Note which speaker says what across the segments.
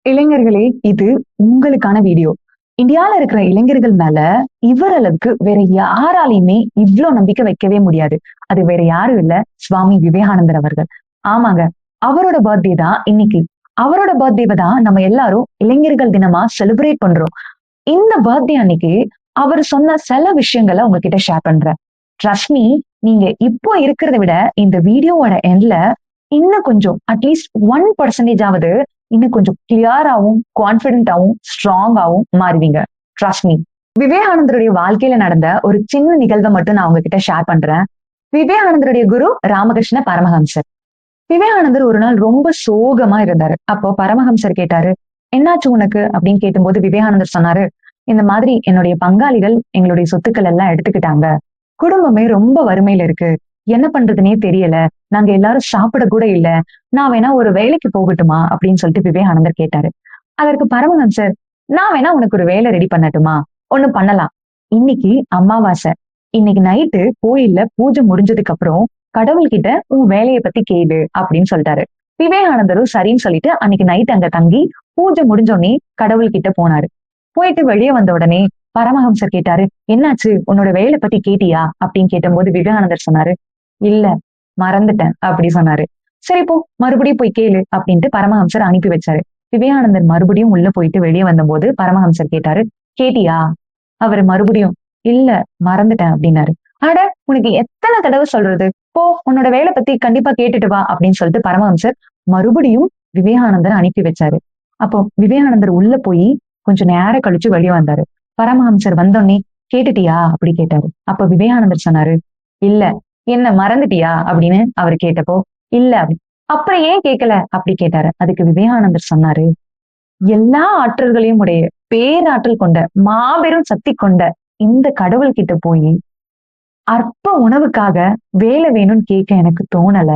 Speaker 1: இளைஞர்களே, இது உங்களுக்கான வீடியோ. இந்தியால இருக்கிற இளைஞர்கள் மேல இவர் அளவுக்கு வேற யாராலையுமே இவ்ளோ நம்பிக்கை வைக்கவே முடியாது. அது வேற யாரும் இல்ல, சுவாமி விவேகானந்தர் அவர்கள். ஆமாங்க. அவரோட பர்த்டே தான் இன்னைக்கு. அவரோட பர்த்டேவ தான் நம்ம எல்லாரும் இளைஞர்கள் தினமா செலிப்ரேட் பண்றோம். இந்த பர்த்டே அன்னைக்கு அவர் சொன்ன சில விஷயங்கள உங்ககிட்ட ஷேர் பண்றேன். ட்ரஸ்ட் மீ, நீங்க இப்போ இருக்கிறத விட இந்த வீடியோவோட எண்ட்ல இன்னும் கொஞ்சம் அட்லீஸ்ட் 1% ஆவது இன்னும் கொஞ்சம் கிளியராவும், கான்பிடென்டாவும், ஸ்ட்ராங்காவும் மாறுவீங்க. Trust me. விவேகானந்தருடைய வாழ்க்கையில நடந்த ஒரு சின்ன நிகழ்வை மட்டும் நான் உங்ககிட்ட ஷேர் பண்றேன். விவேகானந்தருடைய குரு ராமகிருஷ்ண பரமஹம்சர். விவேகானந்தர் ஒரு நாள் ரொம்ப சோகமா இருந்தாரு. அப்போ பரமஹம்சர் கேட்டாரு, என்னாச்சு உனக்கு அப்படின்னு கேட்டும்போது விவேகானந்தர் சொன்னாரு, இந்த மாதிரி என்னுடைய பங்காளிகள் எங்களுடைய சொத்துக்கள் எல்லாம் எடுத்துக்கிட்டாங்க. குடும்பமே ரொம்ப வறுமையில இருக்கு. என்ன பண்றதுனே தெரியல. நாங்க எல்லாரும் சாப்பிட கூட இல்ல. நான் வேணா ஒரு வேலைக்கு போகட்டுமா அப்படின்னு சொல்லிட்டு விவேகானந்தர் கேட்டாரு. அதற்கு பரமஹம்சர், நான் வேணா உனக்கு ஒரு வேலை ரெடி பண்ணட்டுமா? ஒண்ணு பண்ணலாம். இன்னைக்கு அமாவாசை. இன்னைக்கு நைட்டு கோயில்ல பூஜை முடிஞ்சதுக்கு அப்புறம் கடவுள்கிட்ட உன் வேலையை பத்தி கேளு அப்படின்னு சொல்லிட்டாரு. விவேகானந்தரும் சரின்னு சொல்லிட்டு அன்னைக்கு நைட் அங்க தங்கி பூஜை முடிஞ்ச உடனே கடவுள் கிட்ட போனாரு. போயிட்டு வெளியே வந்த உடனே பரமஹம்சர் கேட்டாரு, என்னாச்சு உன்னோட வேலை பத்தி கேட்டியா அப்படின்னு கேட்டபோது விவேகானந்தர் சொன்னாரு, இல்ல மறந்துட்டேன் அப்படி சொன்னாரு. சரி போ, மறுபடியும் போய் கேளு அப்படின்ட்டு பரமஹம்சர் அனுப்பி வச்சாரு. விவேகானந்தர் மறுபடியும் உள்ள போயிட்டு வெளியே வந்தபோது பரமஹம்சர் கேட்டாரு, கேட்டியா? அவரு மறுபடியும் இல்ல மறந்துட்டேன் அப்படின்னாரு. அட, உனக்கு எத்தனை தடவை சொல்றது? போ, உன்னோட வேலை பத்தி கண்டிப்பா கேட்டுட்டு வா அப்படின்னு சொல்லிட்டு பரமஹம்சர் மறுபடியும் விவேகானந்தர் அனுப்பி வச்சாரு. அப்போ விவேகானந்தர் உள்ள போய் கொஞ்ச நேரம் கழிச்சு வெளியே வந்தாரு. பரமஹம்சர் வந்தோடனே கேட்டுட்டியா அப்படி கேட்டாரு. அப்ப விவேகானந்தர் சொன்னாரு, இல்ல. என்ன மறந்துட்டியா அப்படின்னு அவர் கேட்டப்போ இல்ல அப்படி. அப்புறம் ஏன் கேட்கல அப்படி கேட்டாரு. அதுக்கு விவேகானந்தர் சொன்னாரு, எல்லா ஆற்றல்களையும் உடைய பேராற்றல் கொண்ட மாபெரும் சக்தி கொண்ட இந்த கடவுள் கிட்ட போய் அற்ப உணவுக்காக வேலை வேணும்னு கேட்க எனக்கு தோணல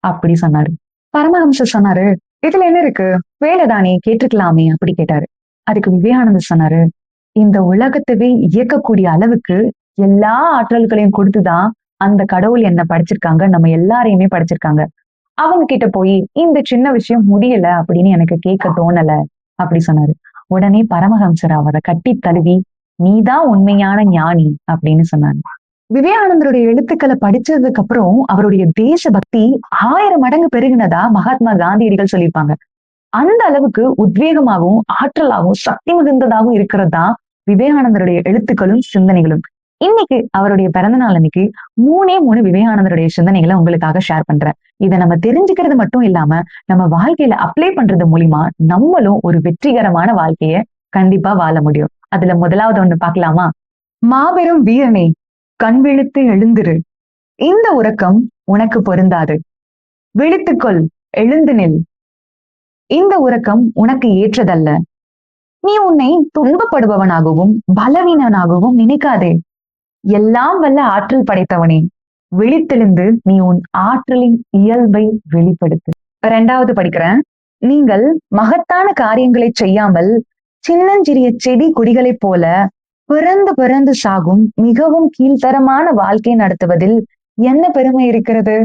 Speaker 1: அப்படி சொன்னாரு. பரமஹம்சர் சொன்னாரு, இதுல என்ன இருக்கு, வேலைதானே கேட்டிருக்கலாமே அப்படி கேட்டாரு. அதுக்கு விவேகானந்தர் சொன்னாரு, இந்த உலகத்தவே இயக்கக்கூடிய அளவுக்கு எல்லா ஆற்றல்களையும் கொடுத்துதான் அந்த கடவுள் என்ன படைச்சிருக்காங்க, நம்ம எல்லாரையுமே படைச்சிருக்காங்க. அவங்க கிட்ட போய் இந்த சின்ன விஷயம் முடியல அப்படின்னு எனக்கு கேட்க தோணல அப்படி சொன்னாரு. உடனே பரமஹம்சர் அவரை கட்டி தழுவி, நீதான் உண்மையான ஞானி அப்படின்னு சொன்னாரு. விவேகானந்தருடைய எழுத்துக்களை படிச்சதுக்கு அப்புறம் அவருடைய தேச பக்தி 1000 மடங்கு பெருகினதா மகாத்மா காந்தியடிகள் சொல்லியிருப்பாங்க. அந்த அளவுக்கு உத்வேகமாகவும் ஆற்றலாகவும் சக்தி மிகுந்ததாகவும் இருக்கிறது தான் விவேகானந்தருடைய எழுத்துக்களும் சிந்தனைகளும். இன்னைக்கு அவருடைய பிறந்த நாள் அன்னைக்கு 3 விவேகானந்தருடைய சிந்தனைகளை உங்களுக்காக ஷேர் பண்றேன். இதை நம்ம தெரிஞ்சுக்கிறது மட்டும் இல்லாம நம்ம வாழ்க்கையில அப்ளை பண்றது மூலியமா நம்மளும் ஒரு வெற்றிகரமான வாழ்க்கைய கண்டிப்பா வாழ முடியும். அதுல முதலாவது ஒண்ணு பார்க்கலாமா? மாபெரும் வீரனே, கண் விழித்து எழுந்திரு. இந்த உறக்கம் உனக்கு பொருந்தாது. விழித்துக்கொள், எழுந்து நில். இந்த உறக்கம் உனக்கு ஏற்றதல்ல. நீ உன்னை துன்பப்படுபவனாகவும் பலவீனனாகவும் நினைக்காதே. எல்லாம் வல்ல ஆற்றல் படைத்தவனே, விழித்தெழுந்து நீ உன் ஆற்றலின் இயல்பை வெளிப்படுத்து. 2வது படிக்கிறேன். நீங்கள் மகத்தான காரியங்களை செய்யாமல் சின்னஞ்சிறிய செடி கொடிகளைப் போல பிறந்து பிறந்து சாகும் மிகவும் கீழ்த்தரமான வாழ்க்கை நடத்துவதில் என்ன பெருமை இருக்கிறது?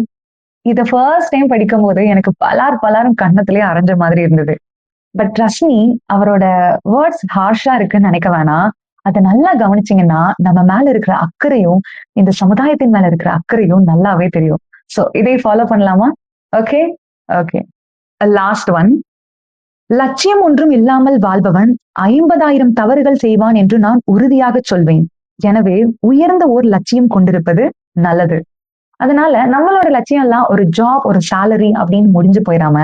Speaker 1: இத ஃபர்ஸ்ட் டைம் படிக்கும் போது எனக்கு பலாரும் கன்னத்திலே அரைஞ்ச மாதிரி இருந்தது. பட் ட்ரஸ்ட் மீ, அவரோட வேர்ட்ஸ் ஹார்ஷா இருக்குன்னு நினைக்க வேணாம். அதை நல்லா கவனிச்சீங்கன்னா நம்ம மேல இருக்கிற அக்கறையும் இந்த சமுதாயத்தின் மேல இருக்கிற அக்கறையும் நல்லாவே தெரியும். சோ இதை ஃபாலோ பண்ணலாமா? Okay okay. Last one. லட்சியம் ஒன்றும் இல்லாமல் வாழ்பவன் 50,000 தவறுகள் செய்வான் என்று நான் உறுதியாக சொல்வேன். எனவே உயர்ந்த ஓர் லட்சியம் கொண்டிருப்பது நல்லது. அதனால நம்மளோட லட்சியம் எல்லாம் ஒரு ஜாப், ஒரு சேலரி அப்படின்னு முடிஞ்சு போயிடாம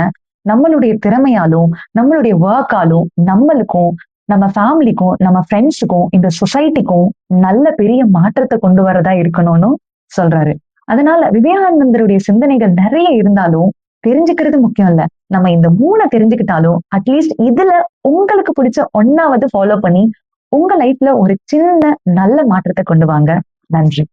Speaker 1: நம்மளுடைய திறமையாலும் நம்மளுடைய ஒர்க்காலும் நம்மளுக்கும் நம்ம ஃபேமிலிக்கும் நம்ம ஃப்ரெண்ட்ஸுக்கும் இந்த சொசைட்டிக்கும் நல்ல பெரிய மாற்றத்தை கொண்டு வரதா இருக்கணும்னு சொல்றாரு. அதனால விவேகானந்தருடைய சிந்தனைகள் நிறைய இருந்தாலும் தெரிஞ்சுக்கிறது முக்கியம் இல்ல. நம்ம இந்த 3 தெரிஞ்சுக்கிட்டாலும் அட்லீஸ்ட் இதுல உங்களுக்கு பிடிச்ச 1வது ஃபாலோ பண்ணி உங்க லைஃப்ல ஒரு சின்ன நல்ல மாற்றத்தை கொண்டு வாங்க. நன்றி.